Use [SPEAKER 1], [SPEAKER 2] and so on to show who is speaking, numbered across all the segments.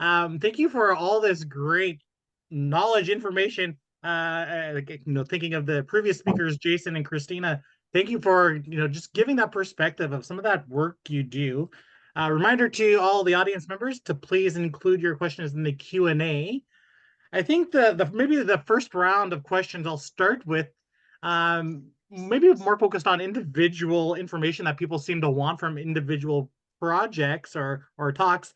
[SPEAKER 1] Thank you for all this great knowledge, information. Thinking of the previous speakers, Jason and Christina, thank you for just giving that perspective of some of that work you do. Reminder to all the audience members to please include your questions in the Q&A. I think the maybe the first round of questions I'll start with, maybe more focused on individual information that people seem to want from individual projects or talks.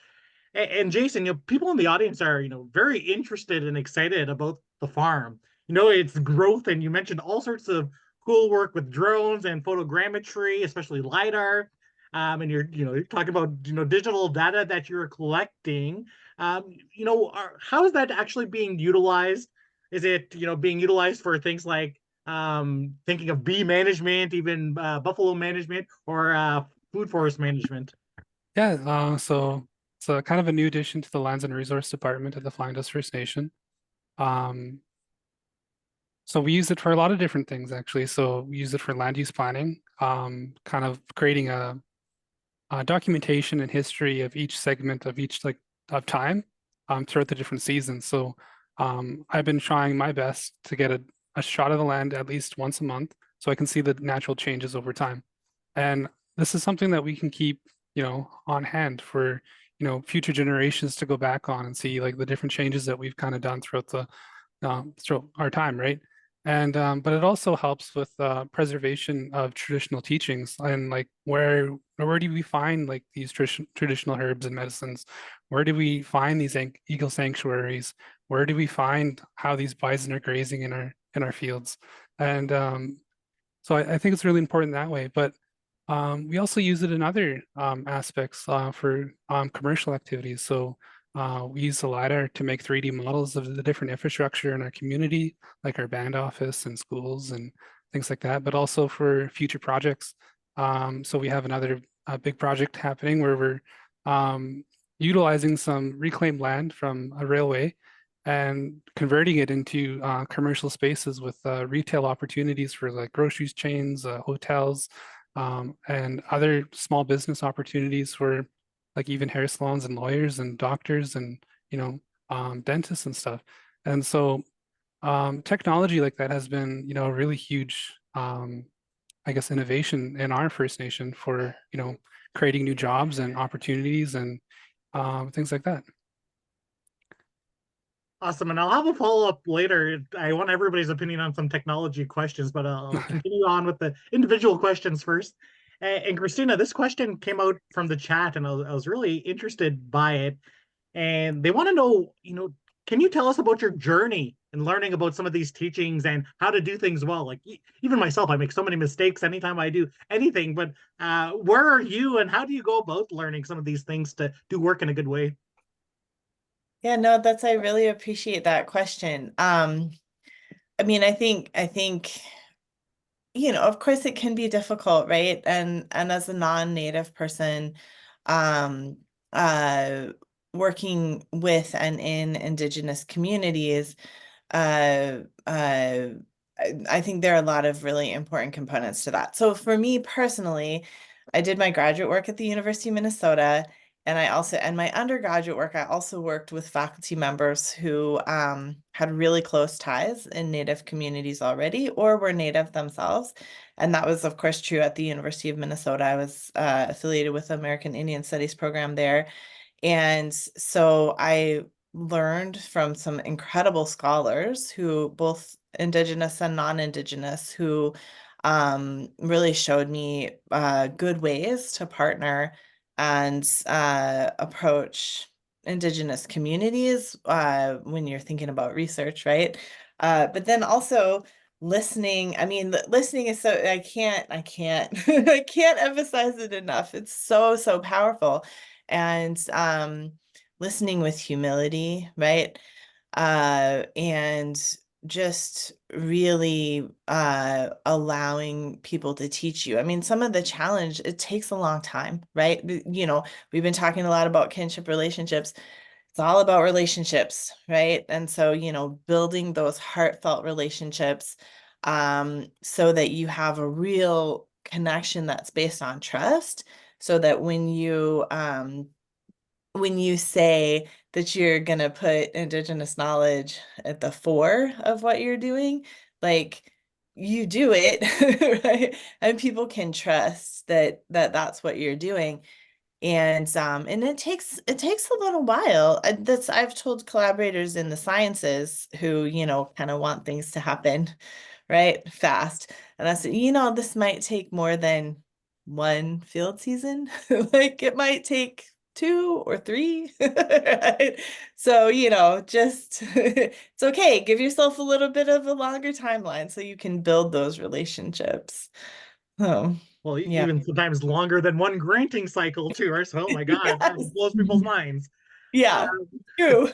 [SPEAKER 1] And Jason, people in the audience are, very interested and excited about the farm. Its growth, and you mentioned all sorts of cool work with drones and photogrammetry, especially LiDAR. And you're talking about, digital data that you're collecting. How is that actually being utilized? Is it, being utilized for things like thinking of bee management, even buffalo management, or food forest management?
[SPEAKER 2] Yeah, so it's a kind of a new addition to the Lands and Resource Department of the Flying Dutch First Nation. Um, so we use it for a lot of different things, actually. So we use it for land use planning, kind of creating a documentation and history of each segment of each of time throughout the different seasons. So I've been trying my best to get a shot of the land at least once a month, so I can see the natural changes over time. And this is something that we can keep, on hand for, future generations to go back on and see like the different changes that we've kind of done throughout our time, right? And but it also helps with preservation of traditional teachings and like where do we find like these traditional herbs and medicines? Where do we find these eagle sanctuaries? Where do we find how these bison are grazing in our fields? And so I think it's really important that way. But we also use it in other aspects for commercial activities. So we use the LiDAR to make 3D models of the different infrastructure in our community, like our band office and schools and things like that, but also for future projects. So we have another big project happening where we're utilizing some reclaimed land from a railway and converting it into commercial spaces with retail opportunities for like grocery chains, hotels, and other small business opportunities for like even hair salons and lawyers and doctors and dentists and stuff. And so technology like that has been a really huge I guess innovation in our First Nation for creating new jobs and opportunities and things like that.
[SPEAKER 1] Awesome. And I'll have a follow-up later. I want everybody's opinion on some technology questions, but I'll continue on with the individual questions first. And Christina, this question came out from the chat, and I was really interested by it. And they want to know, can you tell us about your journey in learning about some of these teachings and how to do things well? Like even myself, I make so many mistakes anytime I do anything, but where are you and how do you go about learning some of these things to do work in a good way?
[SPEAKER 3] Yeah, no, I really appreciate that question. I mean, I think, of course it can be difficult, right? And as a non-native person, um, uh, working with and in Indigenous communities, uh, uh, I think there are a lot of really important components to that. So for me personally, I did my graduate work at the University of Minnesota, and my undergraduate work, I also worked with faculty members who had really close ties in Native communities already or were Native themselves. And that was, of course, true at the University of Minnesota. I was affiliated with the American Indian Studies program there. And so I learned from some incredible scholars who both Indigenous and non-Indigenous who really showed me good ways to partner and approach Indigenous communities when you're thinking about research, right? But then also listening. I mean, listening is so I can't I can't emphasize it enough. It's so, so powerful. And listening with humility, right? And just really allowing people to teach you. I mean, some of the challenge, it takes a long time, right? We've been talking a lot about kinship relationships. It's all about relationships, right? And so, building those heartfelt relationships so that you have a real connection that's based on trust, so that when you say that you're gonna put Indigenous knowledge at the fore of what you're doing, like you do it, right? And people can trust that's what you're doing. And it takes a little while. I've told collaborators in the sciences who, kind of want things to happen, right, fast. And I said, this might take more than one field season. Like it might take 2 or 3. Right? So, just it's okay. Give yourself a little bit of a longer timeline so you can build those relationships. Oh,
[SPEAKER 1] Well,
[SPEAKER 3] yeah.
[SPEAKER 1] even sometimes longer than one granting cycle too. Or so, oh my God, that
[SPEAKER 3] Yes.
[SPEAKER 1] blows people's minds.
[SPEAKER 3] Yeah, true.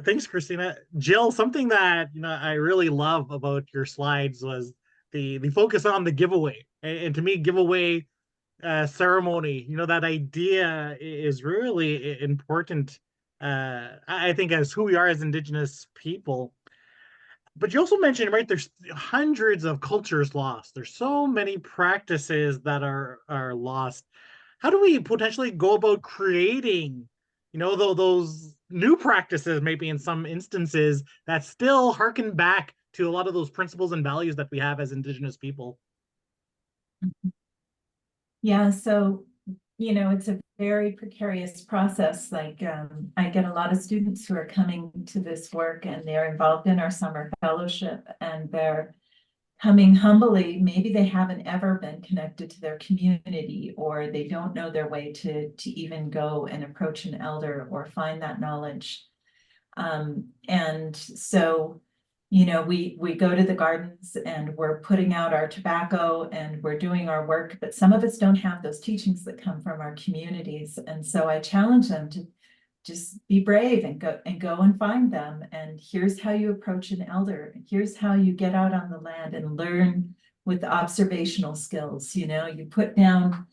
[SPEAKER 1] Thanks, Christina. Jill, something that I really love about your slides was the focus on the giveaway. And to me, giveaway ceremony, that idea is really important. I think as who we are as Indigenous people. But you also mentioned, right, there's hundreds of cultures lost. There's so many practices that are lost. How do we potentially go about creating, those new practices, maybe in some instances, that still harken back to a lot of those principles and values that we have as Indigenous people?
[SPEAKER 4] Yeah, so, it's a very precarious process. Like, I get a lot of students who are coming to this work and they're involved in our summer fellowship and they're coming humbly. Maybe they haven't ever been connected to their community, or they don't know their way to even go and approach an elder or find that knowledge. And so, we go to the gardens and we're putting out our tobacco and we're doing our work, but some of us don't have those teachings that come from our communities. And so I challenge them to just be brave and go and find them. And here's how you approach an elder. Here's how you get out on the land and learn with observational skills. You put down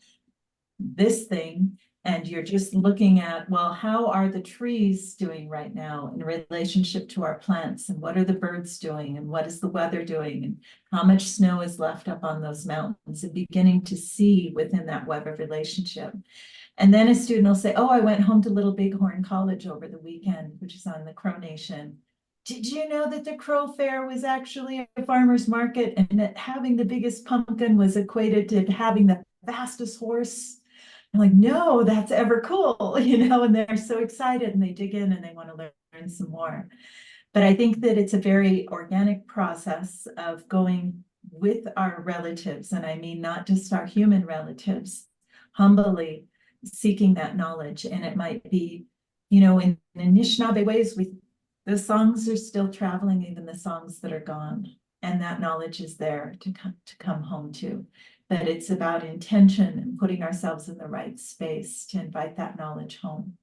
[SPEAKER 4] this thing and you're just looking at, well, how are the trees doing right now in relationship to our plants, and what are the birds doing, and what is the weather doing, and how much snow is left up on those mountains, and beginning to see within that web of relationship. And then a student will say, oh, I went home to Little Bighorn College over the weekend, which is on the Crow Nation. Did you know that the Crow Fair was actually a farmer's market, and that having the biggest pumpkin was equated to having the fastest horse? I'm like, no, that's ever cool, and they're so excited and they dig in and they want to learn some more. But I think that it's a very organic process of going with our relatives, and I mean not just our human relatives, humbly seeking that knowledge. And it might be, in Anishinaabe ways, the songs are still traveling, even the songs that are gone, and that knowledge is there to come home to. But it's about intention and putting ourselves in the right space to invite that knowledge home.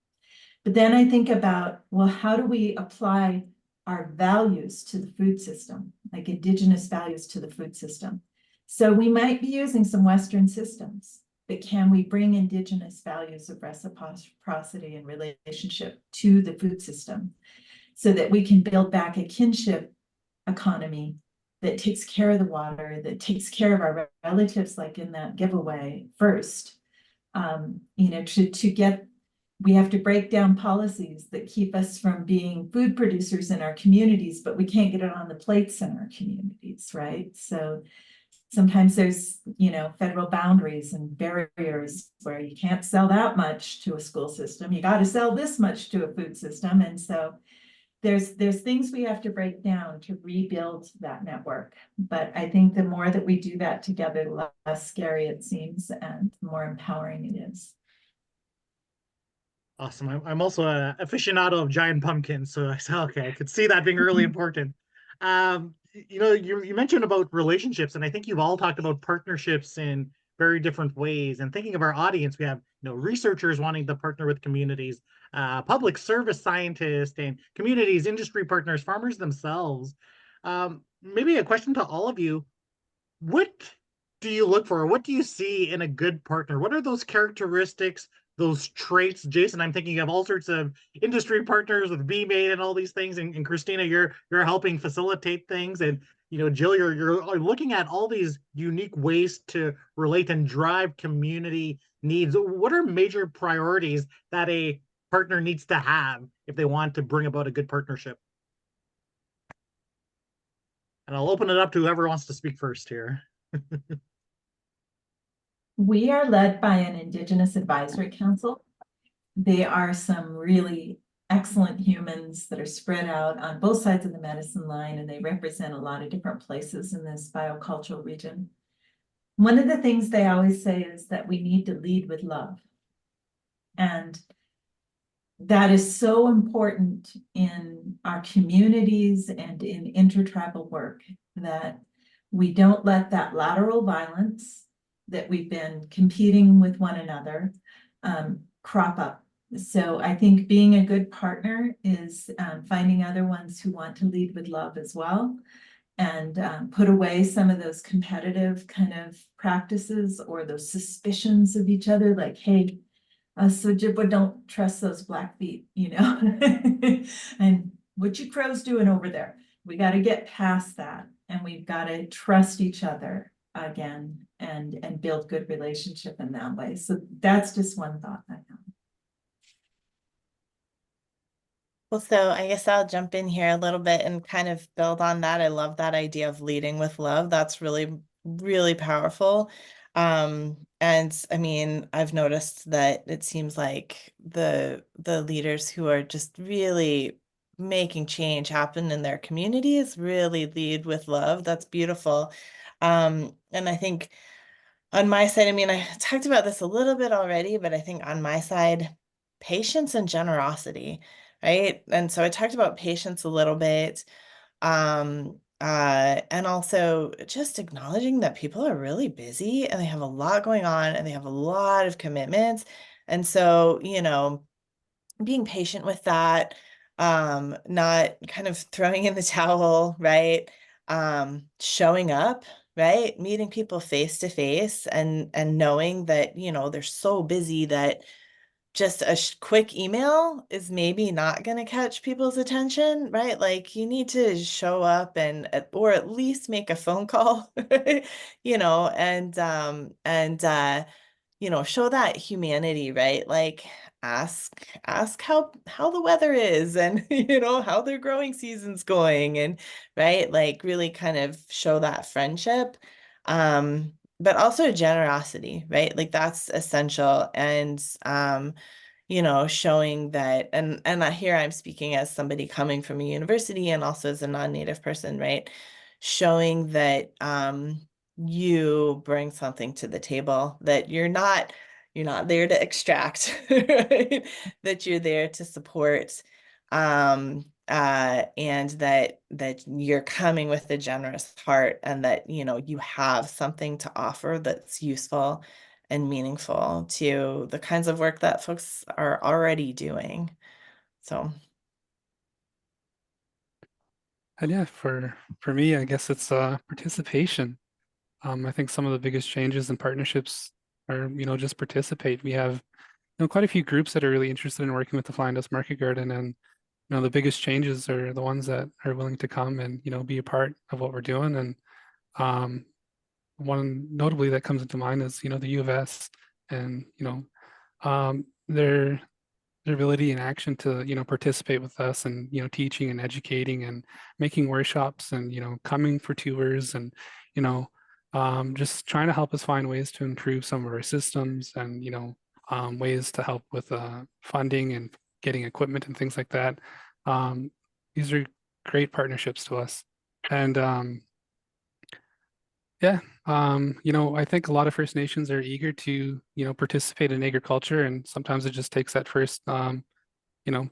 [SPEAKER 4] But then I think about, well, how do we apply our values to the food system, like Indigenous values to the food system? So we might be using some Western systems, but can we bring Indigenous values of reciprocity and relationship to the food system so that we can build back a kinship economy that takes care of the water, that takes care of our relatives, like in that giveaway first. We have to break down policies that keep us from being food producers in our communities, but we can't get it on the plates in our communities, right? So sometimes there's, federal boundaries and barriers where you can't sell that much to a school system. You got to sell this much to a food system. And so there's things we have to break down to rebuild that network. But I think the more that we do that together, the less scary it seems and the more empowering it is.
[SPEAKER 1] Awesome. I'm also an aficionado of giant pumpkins, so I said, okay, I could see that being really important. You mentioned about relationships, and I think you've all talked about partnerships in very different ways. And thinking of our audience, we have researchers wanting to partner with communities, public service scientists, and communities, industry partners, farmers themselves. Maybe a question to all of you: what do you look for? What do you see in a good partner? What are those characteristics, those traits? Jason, I'm thinking of all sorts of industry partners with BMate and all these things. And Christina, you're helping facilitate things. And Jill, you're looking at all these unique ways to relate and drive community needs. What are major priorities that a partner needs to have if they want to bring about a good partnership? And I'll open it up to whoever wants to speak first here.
[SPEAKER 4] We are led by an Indigenous Advisory Council. They are some really excellent humans that are spread out on both sides of the medicine line, and they represent a lot of different places in this biocultural region. One of the things they always say is that we need to lead with love. And that is so important in our communities and in intertribal work, that we don't let that lateral violence that we've been competing with one another crop up. So I think being a good partner is finding other ones who want to lead with love as well, and put away some of those competitive kind of practices or those suspicions of each other, like, hey, so Ojibwa don't trust those Blackfeet, you know, and what you crows doing over there? We got to get past that, and we've got to trust each other again, and build good relationship in that way. So that's just one thought I have.
[SPEAKER 3] Well, so I guess I'll jump in here a little bit and kind of build on that. I love that idea of leading with love. That's really, really powerful. And I mean, I've noticed that it seems like the leaders who are just really making change happen in their communities really lead with love. That's beautiful. And I think on my side, I mean, I talked about this a little bit already, but I think on my side, patience and generosity, right? And so I talked about patience a little bit. And also just acknowledging that people are really busy and they have a lot going on and they have a lot of commitments. And so, you know, being patient with that, not kind of throwing in the towel, right? Showing up, right? Meeting people face to face, and knowing that, you know, they're so busy that just a quick email is maybe not going to catch people's attention, right? Like you need to show up and or at least make a phone call, you know, and you know, show that humanity, right? Like ask how the weather is, and you know, how their growing season's going, and right, like really kind of show that friendship. But also generosity, right? Like that's essential. And you know, showing that, and here I'm speaking as somebody coming from a university and also as a non-native person, right? Showing that you bring something to the table, that you're not there to extract, right? That you're there to support, and that you're coming with a generous heart, and that, you know, you have something to offer that's useful and meaningful to the kinds of work that folks are already doing. So
[SPEAKER 2] And yeah, for me, I guess it's participation. I think some of the biggest changes in partnerships are, you know, just participate. We have, you know, quite a few groups that are really interested in working with the Flying Dutch Market Garden, and you know, the biggest changes are the ones that are willing to come and, you know, be a part of what we're doing. And one notably that comes into mind is, you know, the U of S, and you know, their ability and action to, you know, participate with us, and you know, teaching and educating and making workshops, and you know, coming for tours, and you know, just trying to help us find ways to improve some of our systems, and you know, ways to help with funding and getting equipment and things like that. These are great partnerships to us. And yeah, you know, I think a lot of First Nations are eager to, you know, participate in agriculture, and sometimes it just takes that first, you know,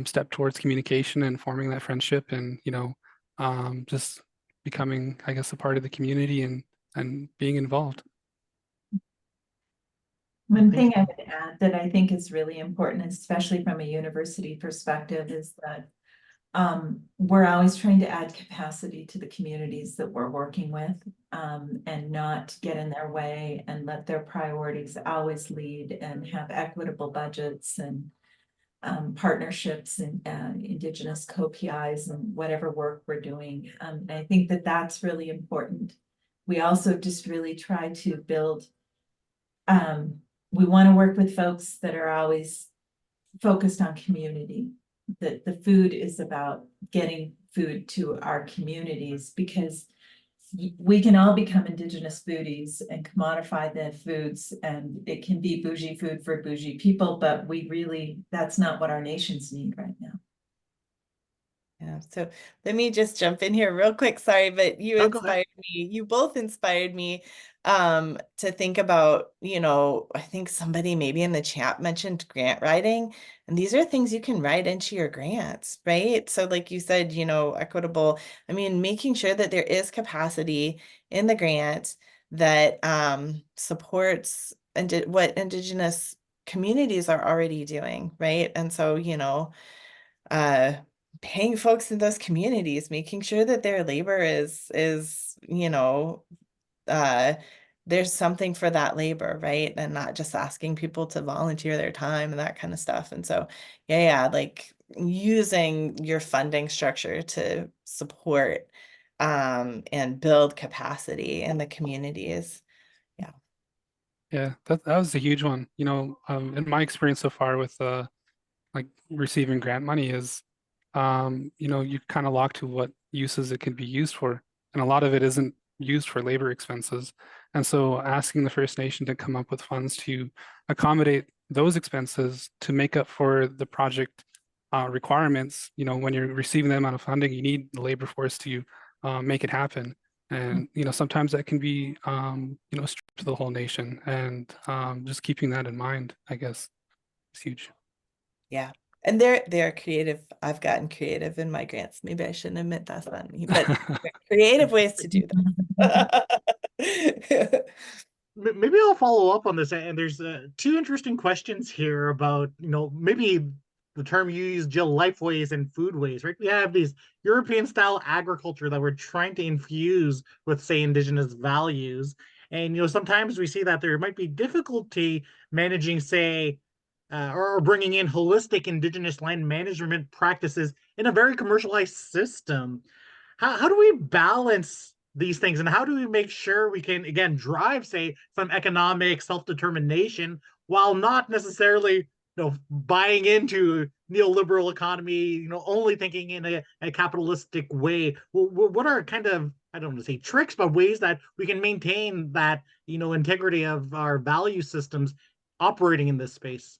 [SPEAKER 2] step towards communication and forming that friendship, and you know, just becoming, I guess, a part of the community, and being involved.
[SPEAKER 4] One thing I would add that I think is really important, especially from a university perspective, is that we're always trying to add capacity to the communities that we're working with, and not get in their way, and let their priorities always lead, and have equitable budgets and partnerships and Indigenous co-PIs and whatever work we're doing. And I think that that's really important. We also just really try to build, we want to work with folks that are always focused on community. That the food is about getting food to our communities, because we can all become indigenous foodies and commodify the foods, and it can be bougie food for bougie people, but that's not what our nations need right now.
[SPEAKER 3] Yeah, so let me just jump in here real quick. Sorry, but you
[SPEAKER 1] Oh, go ahead.
[SPEAKER 3] inspired me. You both inspired me to think about, I think somebody maybe in the chat mentioned grant writing, and these are things you can write into your grants, right? So like you said, equitable, I mean, making sure that there is capacity in the grant that supports what Indigenous communities are already doing, right? And so, uh paying folks in those communities, making sure that their labor is uh there's something for that labor, right? And not just asking people to volunteer their time and that kind of stuff. And so yeah, like using your funding structure to support and build capacity in the communities. Yeah.
[SPEAKER 2] Yeah, that was a huge one. In my experience so far with like receiving grant money is, you kind of lock to what uses it can be used for. And a lot of it isn't used for labor expenses. And so asking the First Nation to come up with funds to accommodate those expenses to make up for the project requirements, when you're receiving that amount of funding, you need the labor force to make it happen. And, sometimes that can be, stripped to the whole nation. And just keeping that in mind, I guess, is huge.
[SPEAKER 3] Yeah. And they're creative. I've gotten creative in my grants. Maybe I shouldn't admit that's not me, but creative ways to do that.
[SPEAKER 1] Maybe I'll follow up on this. And there's two interesting questions here about, maybe the term you use, Jill, life ways and food ways, right? We have these European style agriculture that we're trying to infuse with, say, indigenous values. And, sometimes we see that there might be difficulty managing, say, or bringing in holistic indigenous land management practices in a very commercialized system. How do we balance these things, and how do we make sure we can again drive, say, some economic self-determination while not necessarily buying into neoliberal economy, only thinking in a capitalistic way? What are kind of, I don't want to say tricks, but ways that we can maintain that integrity of our value systems operating in this space?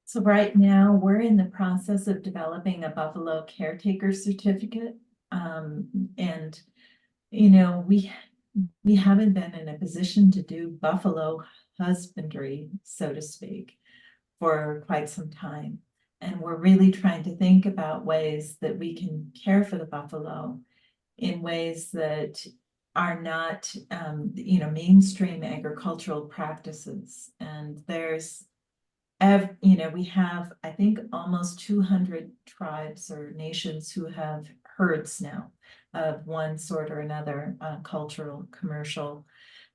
[SPEAKER 4] So right now we're in the process of developing a buffalo caretaker certificate. And we haven't been in a position to do buffalo husbandry, so to speak, for quite some time. And we're really trying to think about ways that we can care for the buffalo in ways that are not, mainstream agricultural practices. And we have, I think, almost 200 tribes or nations who have herds now of one sort or another, cultural, commercial,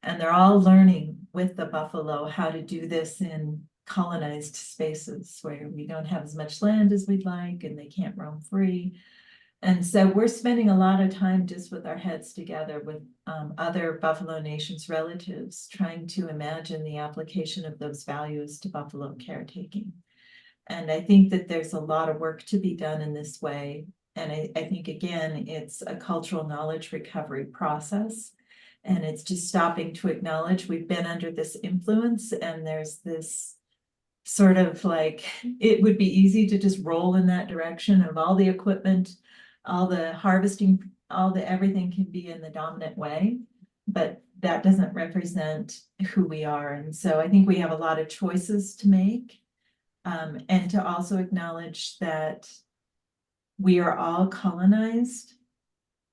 [SPEAKER 4] and they're all learning with the buffalo how to do this in colonized spaces where we don't have as much land as we'd like and they can't roam free. And so we're spending a lot of time just with our heads together with other Buffalo Nations relatives, trying to imagine the application of those values to buffalo caretaking. And I think that there's a lot of work to be done in this way. And I think, again, it's a cultural knowledge recovery process. And it's just stopping to acknowledge we've been under this influence, and there's this sort of like, it would be easy to just roll in that direction of all the equipment, all the harvesting, everything can be in the dominant way, but that doesn't represent who we are. And so I think we have a lot of choices to make, and to also acknowledge that we are all colonized.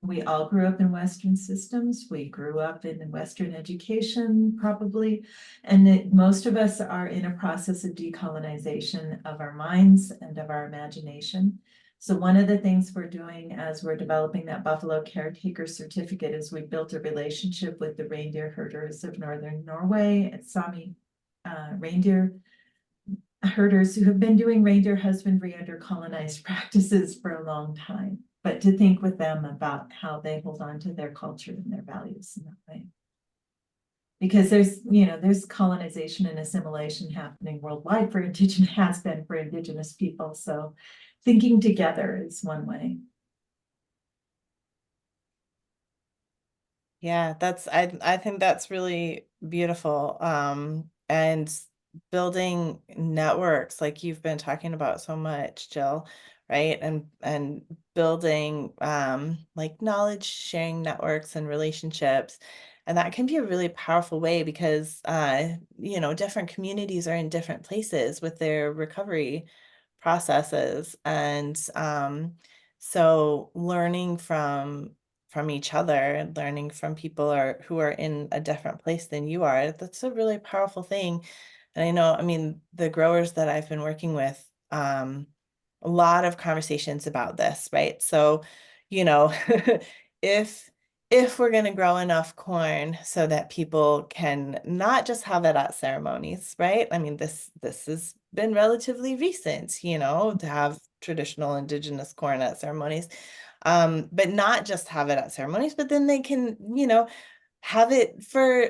[SPEAKER 4] We all grew up in Western systems. We grew up in Western education, probably, and that most of us are in a process of decolonization of our minds and of our imagination. So one of the things we're doing as we're developing that Buffalo Caretaker Certificate is we built a relationship with the reindeer herders of Northern Norway at Sami reindeer herders who have been doing reindeer husbandry under colonized practices for a long time, but to think with them about how they hold on to their culture and their values in that way. because there's colonization and assimilation happening worldwide for Indigenous, has been for Indigenous people. So thinking together is one way.
[SPEAKER 3] Yeah, I think that's really beautiful. And building networks like you've been talking about so much, Jill, right? And building like knowledge sharing networks and relationships. And that can be a really powerful way because different communities are in different places with their recovery processes. And so learning from each other and learning from people who are in a different place than you are, that's a really powerful thing. And I know, I mean, the growers that I've been working with, a lot of conversations about this, right? So, you know, if if we're going to grow enough corn so that people can not just have it at ceremonies, right? I mean, this has been relatively recent, to have traditional indigenous corn at ceremonies. But not just have it at ceremonies, but then they can, have it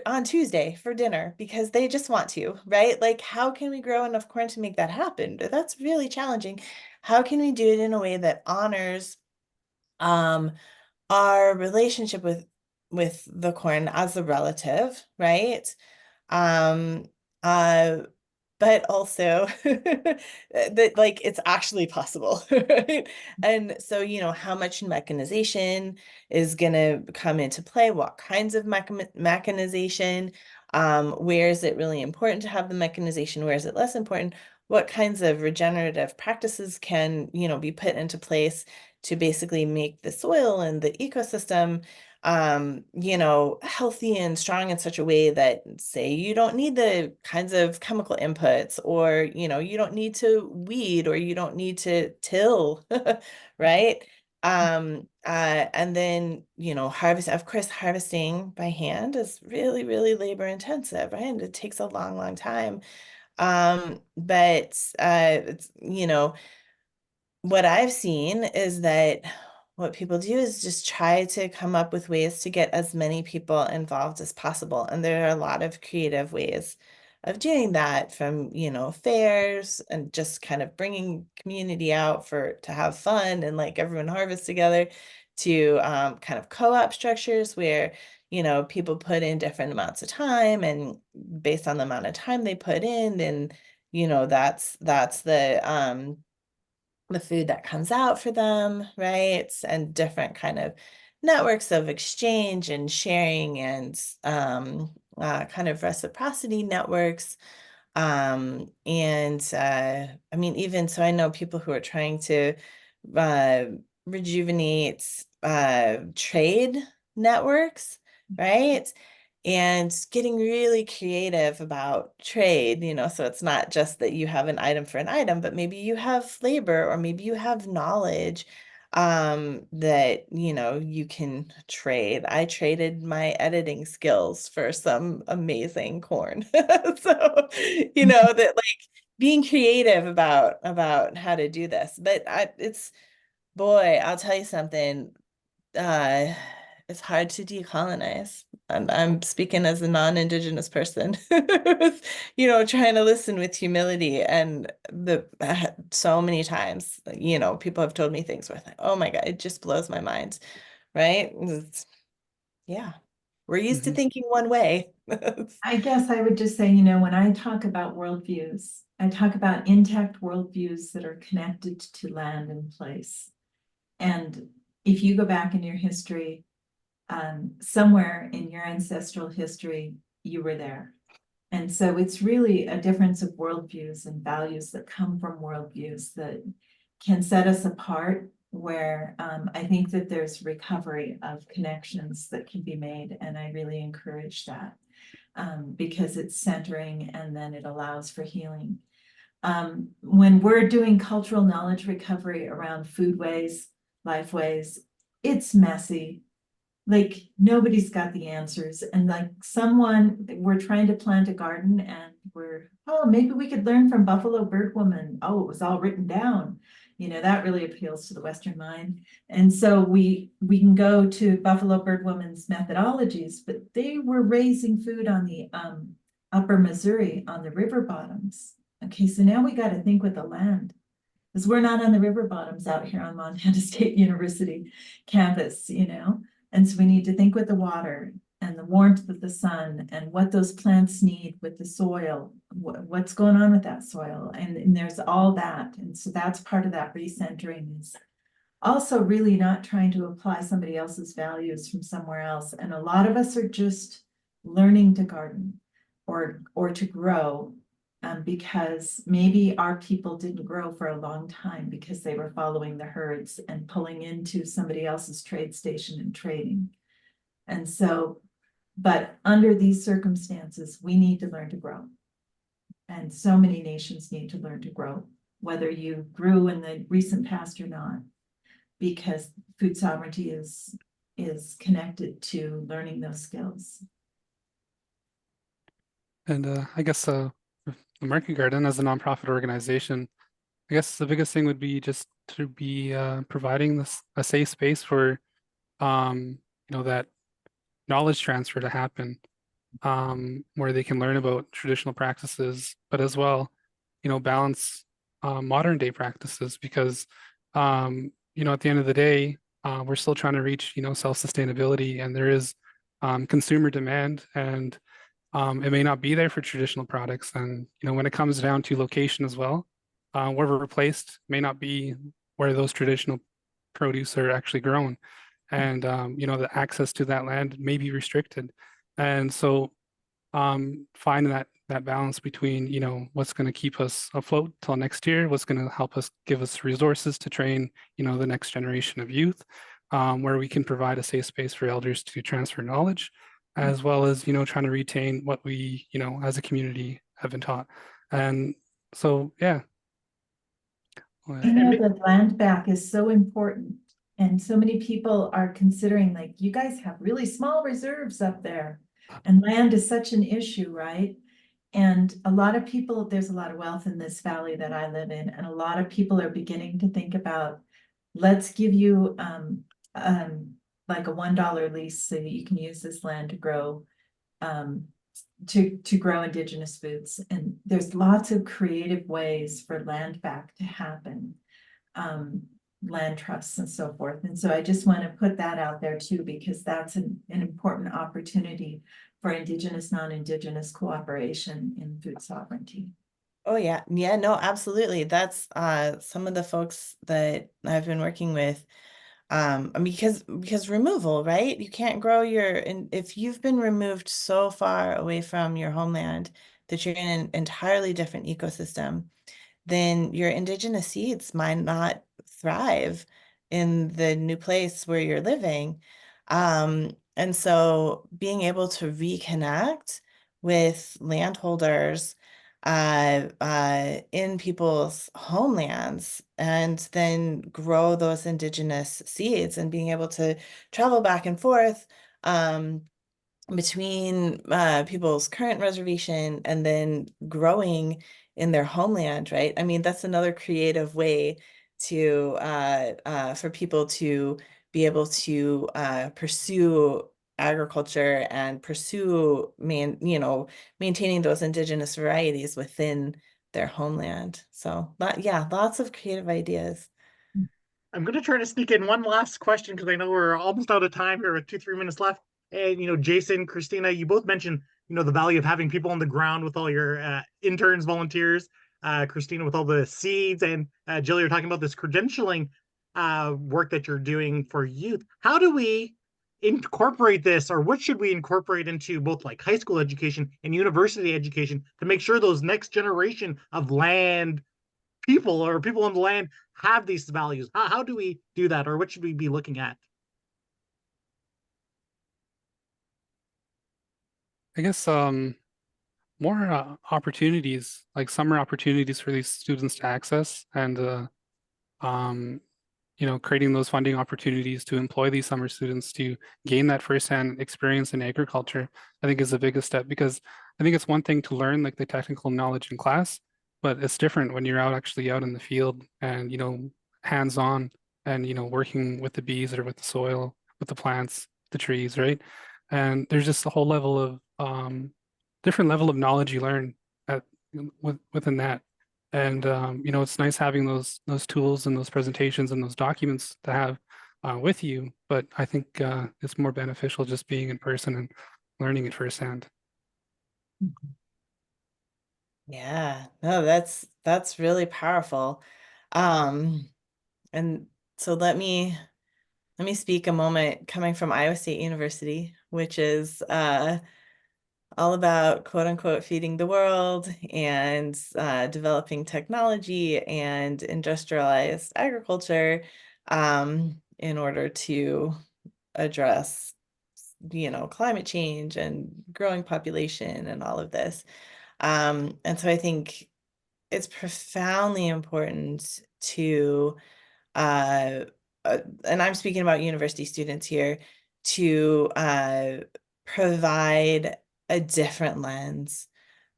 [SPEAKER 3] on Tuesday for dinner because they just want to, right? Like, how can we grow enough corn to make that happen? But that's really challenging. How can we do it in a way that honors our relationship with the corn as a relative, right? Um, uh, but also that like it's actually possible, right? And so, how much mechanization is going to come into play? What kinds of mechanization? Where is it really important to have the mechanization? Where is it less important? What kinds of regenerative practices can, be put into place to basically make the soil and the ecosystem healthy and strong in such a way that, say, you don't need the kinds of chemical inputs, or, you don't need to weed, or you don't need to till, right? And then, of course, harvesting by hand is really, really labor intensive, right? And it takes a long, long time. But it's, what I've seen is that what people do is just try to come up with ways to get as many people involved as possible. And there are a lot of creative ways of doing that, from, fairs and just kind of bringing community out to have fun and like everyone harvest together, to kind of co-op structures where, people put in different amounts of time, and based on the amount of time they put in, then, that's the food that comes out for them, right? And different kind of networks of exchange and sharing, and kind of reciprocity networks. And I mean, even so, I know people who are trying to uh, rejuvenate trade networks, right? And getting really creative about trade, so it's not just that you have an item for an item, but maybe you have labor, or maybe you have knowledge that, you can trade. I traded my editing skills for some amazing corn. So, that like being creative about how to do this. But boy, I'll tell you something. uh it's hard to decolonize. I'm speaking as a non-Indigenous person, trying to listen with humility. And so many times, people have told me things where I think, oh my God, it just blows my mind, right? Yeah, we're used to thinking one way.
[SPEAKER 4] I guess I would just say, when I talk about worldviews, I talk about intact worldviews that are connected to land and place. And if you go back in your history, somewhere in your ancestral history, you were there. And so it's really a difference of worldviews and values that come from worldviews that can set us apart, where I think that there's recovery of connections that can be made. And I really encourage that because it's centering, and then it allows for healing. When we're doing cultural knowledge recovery around foodways, lifeways, it's messy. Like, nobody's got the answers. And like, we're trying to plant a garden, and maybe we could learn from Buffalo Bird Woman. Oh, it was all written down. that really appeals to the Western mind. And so we can go to Buffalo Bird Woman's methodologies, but they were raising food on the upper Missouri on the river bottoms. Okay, so now we got to think with the land, because we're not on the river bottoms out here on Montana State University campus, and so we need to think with the water and the warmth of the sun and what those plants need with the soil, what's going on with that soil. And there's all that. And so that's part of that recentering, is also really not trying to apply somebody else's values from somewhere else. And a lot of us are just learning to garden or to grow, because maybe our people didn't grow for a long time because they were following the herds and pulling into somebody else's trade station and trading. And so, but under these circumstances, we need to learn to grow. And so many nations need to learn to grow, whether you grew in the recent past or not, because food sovereignty is connected to learning those skills.
[SPEAKER 2] And I guess the Market Garden as a nonprofit organization, I guess the biggest thing would be just to be providing a safe space for that knowledge transfer to happen, where they can learn about traditional practices, but as well, balance modern day practices, because at the end of the day, we're still trying to reach self-sustainability, and there is consumer demand, and it may not be there for traditional products. And when it comes down to location as well, where we're placed may not be where those traditional produce are actually grown. And the access to that land may be restricted. And so finding that balance between what's going to keep us afloat till next year, what's going to help us, give us resources to train the next generation of youth, where we can provide a safe space for elders to transfer knowledge, as well as trying to retain what we as a community have been taught. And so yeah.
[SPEAKER 4] The land back is so important. And so many people are considering, like, you guys have really small reserves up there, and land is such an issue, right? And a lot of people, there's a lot of wealth in this valley that I live in, and a lot of people are beginning to think about, let's give you like a $1 lease so that you can use this land to grow to grow indigenous foods. And there's lots of creative ways for land back to happen. Land trusts and so forth. And so I just want to put that out there too, because that's an important opportunity for indigenous, non-indigenous cooperation in food sovereignty.
[SPEAKER 3] Oh yeah. Yeah, no, absolutely. That's some of the folks that I've been working with. Because removal, right? You can't grow and if you've been removed so far away from your homeland that you're in an entirely different ecosystem, then your indigenous seeds might not thrive in the new place where you're living. And so being able to reconnect with landholders in people's homelands and then grow those indigenous seeds, and being able to travel back and forth between people's current reservation and then growing in their homeland, right? I mean, that's another creative way to for people to be able to pursue agriculture and pursue maintaining those indigenous varieties within their homeland. So yeah, lots of creative ideas.
[SPEAKER 1] I'm going to try to sneak in one last question because I know we're almost out of time here with 2-3 minutes left. And Jason, Christina, you both mentioned the value of having people on the ground with all your interns, volunteers. Christina with all the seeds, and Jill, you're talking about this credentialing work that you're doing for youth. How do we incorporate this, or what should we incorporate into both like high school education and university education to make sure those next generation of land people or people on the land have these values? How do we do that, or what should we be looking at?
[SPEAKER 2] I guess more opportunities, like summer opportunities for these students to access, and creating those funding opportunities to employ these summer students to gain that firsthand experience in agriculture, I think is the biggest step. Because I think it's one thing to learn like the technical knowledge in class, but it's different when you're actually out in the field and hands-on and, working with the bees or with the soil, with the plants, the trees, right? And there's just a whole level of different level of knowledge you learn within that. And it's nice having those tools and those presentations and those documents to have with you. But I think it's more beneficial just being in person and learning it firsthand.
[SPEAKER 3] Yeah, no, that's really powerful. And so let me speak a moment coming from Iowa State University, which is all about quote unquote feeding the world and developing technology and industrialized agriculture in order to address, climate change and growing population and all of this. And so I think it's profoundly important to and I'm speaking about university students here, to provide a different lens,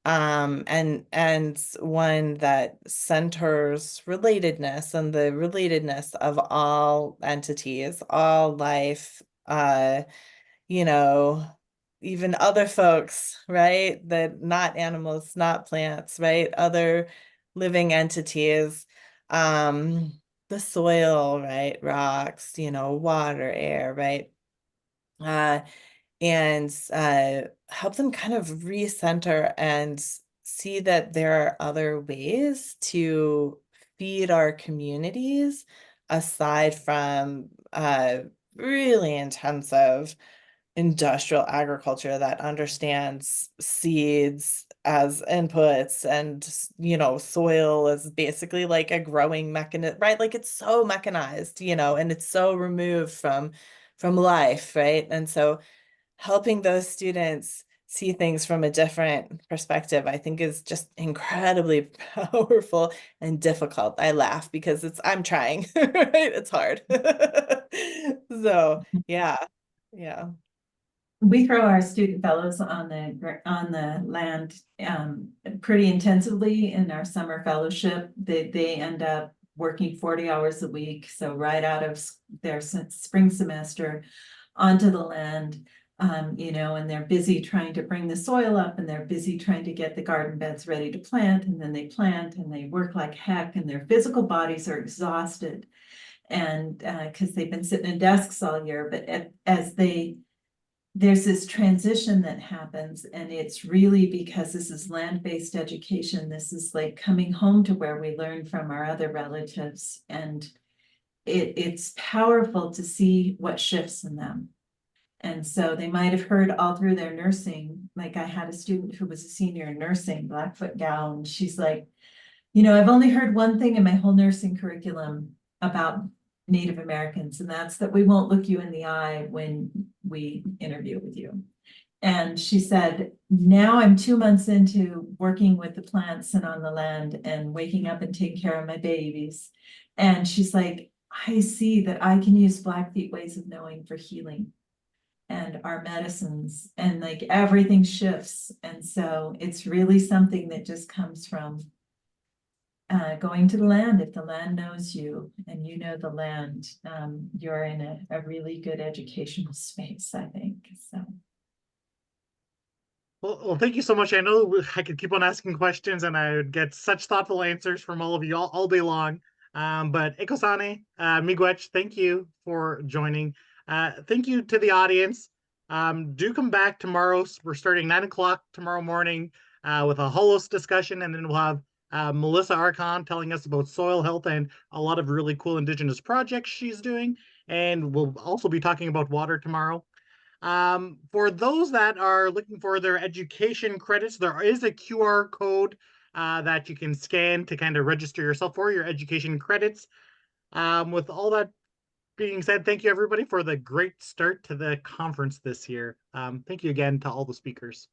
[SPEAKER 3] and one that centers relatedness and the relatedness of all entities, all life, you know, even other folks, right? That not animals, not plants, right? Other living entities, the soil, right? Rocks, water, air, right? And help them kind of recenter and see that there are other ways to feed our communities aside from really intensive industrial agriculture that understands seeds as inputs and soil is basically like a growing mechanism, right? Like it's so mechanized, and it's so removed from life, right? And so helping those students see things from a different perspective, I think, is just incredibly powerful and difficult. I laugh because I'm trying, right? It's hard. So yeah.
[SPEAKER 4] We throw our student fellows on the land pretty intensively in our summer fellowship. They end up working 40 hours a week, so right out of their spring semester onto the land, and they're busy trying to bring the soil up, and they're busy trying to get the garden beds ready to plant, and then they plant and they work like heck, and their physical bodies are exhausted, and because they've been sitting in desks all year. But there's this transition that happens, and it's really because this is land-based education. This is like coming home to where we learn from our other relatives, and it's powerful to see what shifts in them. And so they might have heard all through their nursing, like I had a student who was a senior in nursing, Blackfoot gal, and she's like, I've only heard one thing in my whole nursing curriculum about Native Americans, and that's that we won't look you in the eye when we interview with you. And she said, now I'm 2 months into working with the plants and on the land and waking up and taking care of my babies. And she's like, I see that I can use Blackfeet ways of knowing for healing and our medicines, and like everything shifts. And so it's really something that just comes from going to the land. If the land knows you and you know the land, you're in a really good educational space, I think. So.
[SPEAKER 1] Well, thank you so much. I know I could keep on asking questions and I would get such thoughtful answers from all of you all day long. But Ekosane, Miigwech, thank you for joining. Thank you to the audience. Do come back tomorrow. We're starting 9 o'clock tomorrow morning with a Holos discussion, and then we'll have Melissa Archon telling us about soil health and a lot of really cool Indigenous projects she's doing. And we'll also be talking about water tomorrow. For those that are looking for their education credits, there is a QR code that you can scan to kind of register yourself for your education credits. With all that being said, thank you everybody for the great start to the conference this year. Thank you again to all the speakers.